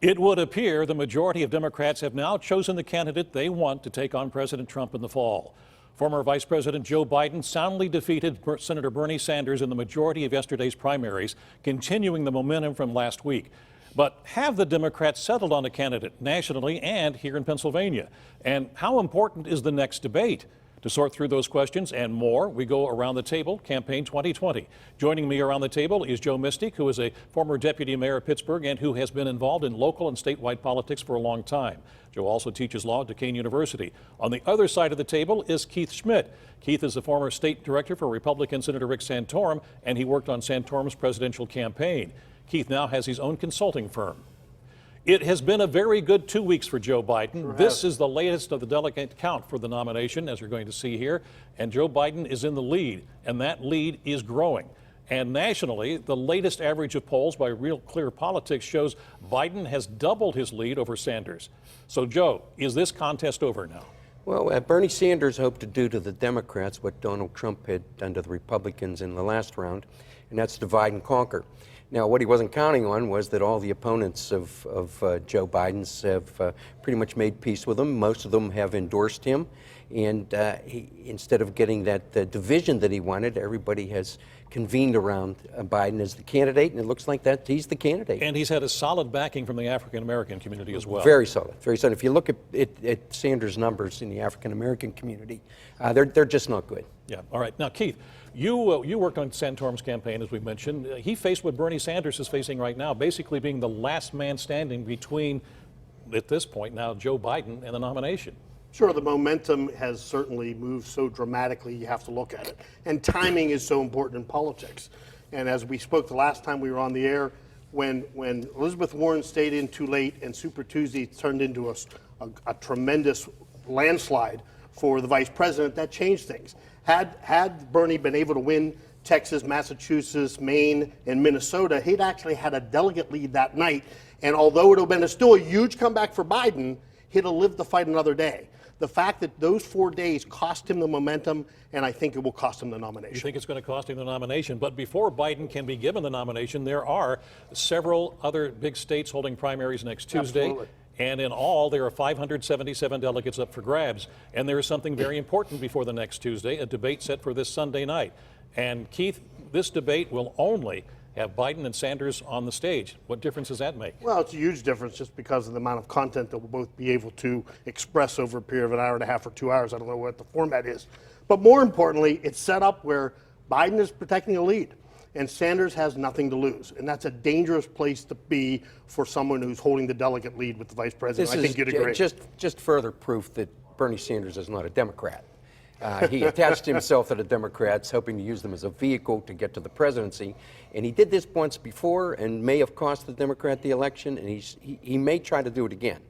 It would appear the majority of Democrats have now chosen the candidate they want to take on President Trump in the fall. Former Vice President Joe Biden soundly defeated Senator Bernie Sanders in the majority of yesterday's primaries, continuing the momentum from last week. But have the Democrats settled on a candidate nationally and here in Pennsylvania? And how important is the next debate? To sort through those questions and more, we go around the table, Campaign 2020. Joining me around the table is Joe Mystic, who is a former deputy mayor of Pittsburgh and who has been involved in local and statewide politics for a long time. Joe also teaches law at Duquesne University. On the other side of the table is Keith Schmidt. Keith is the former state director for Republican Senator Rick Santorum, and he worked on Santorum's presidential campaign. Keith now has his own consulting firm. It has been a very good 2 weeks for Joe Biden. Sure this is the latest of the delegate count for the nomination, as you're going to see here. And Joe Biden is in the lead, and that lead is growing. And nationally, the latest average of polls by Real Clear Politics shows Biden has doubled his lead over Sanders. So, Joe, is this contest over now? Well, Bernie Sanders hoped to do to the Democrats what Donald Trump had done to the Republicans in the last round, and that's divide and conquer. Now, what he wasn't counting on was that all the opponents of Joe Biden's have pretty much made peace with him. Most of them have endorsed him. And instead of getting that division that he wanted, everybody has convened around Biden as the candidate, and it looks like that he's the candidate. And he's had a solid backing from the African-American community as well. Very solid, very solid. If you look at Sanders' numbers in the African-American community, they're just not good. Yeah, all right. Now, Keith, you worked on Santorum's campaign, as we mentioned. He faced what Bernie Sanders is facing right now, basically being the last man standing between, at this point now, Joe Biden and the nomination. Sure, the momentum has certainly moved so dramatically, you have to look at it. And timing is so important in politics. And as we spoke the last time we were on the air, when Elizabeth Warren stayed in too late and Super Tuesday turned into a tremendous landslide for the vice president, that changed things. Had Bernie been able to win Texas, Massachusetts, Maine, and Minnesota, he'd actually had a delegate lead that night. And although it would have been still a huge comeback for Biden, he'd have lived to fight another day. The fact that those 4 days cost him the momentum, and I think it will cost him the nomination. You think it's going to cost him the nomination? But before Biden can be given the nomination, there are several other big states holding primaries next Tuesday. Absolutely. And in all, there are 577 delegates up for grabs. And there is something very important before the next Tuesday, a debate set for this Sunday night. And Keith, this debate will only have Biden and Sanders on the stage. What difference does that make? Well, it's a huge difference just because of the amount of content that we'll both be able to express over a period of an hour and a half or 2 hours. I don't know what the format is. But more importantly, it's set up where Biden is protecting the lead and Sanders has nothing to lose. And that's a dangerous place to be for someone who's holding the delegate lead with the vice president. I think you'd agree. Just further proof that Bernie Sanders is not a Democrat. He attached himself to the Democrats, hoping to use them as a vehicle to get to the presidency. And he did this once before and may have cost the Democrat the election, and he may try to do it again.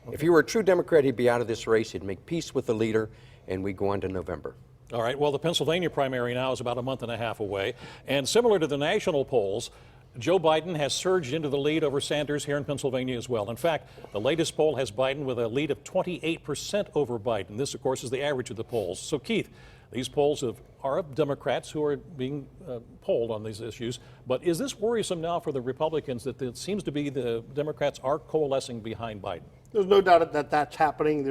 Okay. If he were a true Democrat, he'd be out of this race. He'd make peace with the leader, and we'd go on to November. All right. Well, the Pennsylvania primary now is about a month and a half away. And similar to the national polls, Joe Biden has surged into the lead over Sanders here in Pennsylvania as well. In fact, the latest poll has Biden with a lead of 28% over Biden. This, of course, is the average of the polls. So, Keith, these polls are of Democrats who are being polled on these issues. But is this worrisome now for the Republicans that it seems to be the Democrats are coalescing behind Biden? There's no doubt that that's happening.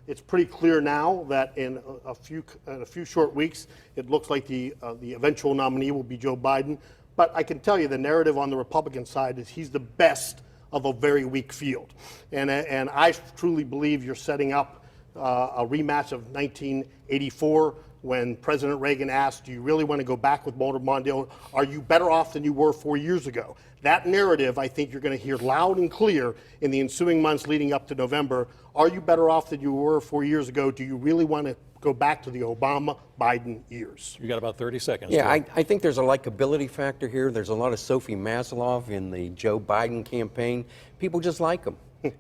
It's pretty clear now that in a few short weeks, it looks like the eventual nominee will be Joe Biden. But I can tell you the narrative on the Republican side is he's the best of a very weak field. And I truly believe you're setting up a rematch of 1984 when President Reagan asked, do you really want to go back with Walter Mondale? Are you better off than you were 4 years ago? That narrative, I think you're going to hear loud and clear in the ensuing months leading up to November. Are you better off than you were 4 years ago? Do you really want to go back to the Obama-Biden years? You got about 30 seconds. Yeah, I think there's a likability factor here. There's a lot of Sophie Maslow in the Joe Biden campaign. People just like him.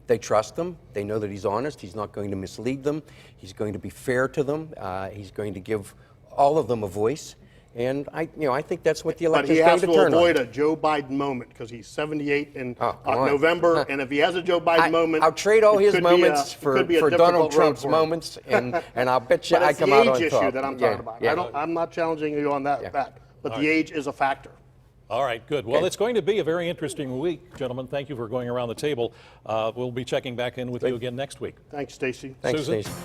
They trust him. They know that he's honest. He's not going to mislead them. He's going to be fair to them. He's going to give all of them a voice. And I think that's what the election is going to turn on. But he has to avoid a Joe Biden moment because he's 78 in November, and if he has a Joe Biden moment, I'll trade all his moments for Donald Trump's moments, and I'll bet you I come out on top. It's the age issue that I'm talking about. I'm not challenging you on that, but the age is a factor. All right, good. Well, Okay. it's going to be a very interesting week, gentlemen. Thank you for going around the table. We'll be checking back in with you again next week. Thanks, Stacy. Thanks, Susan? Stacy.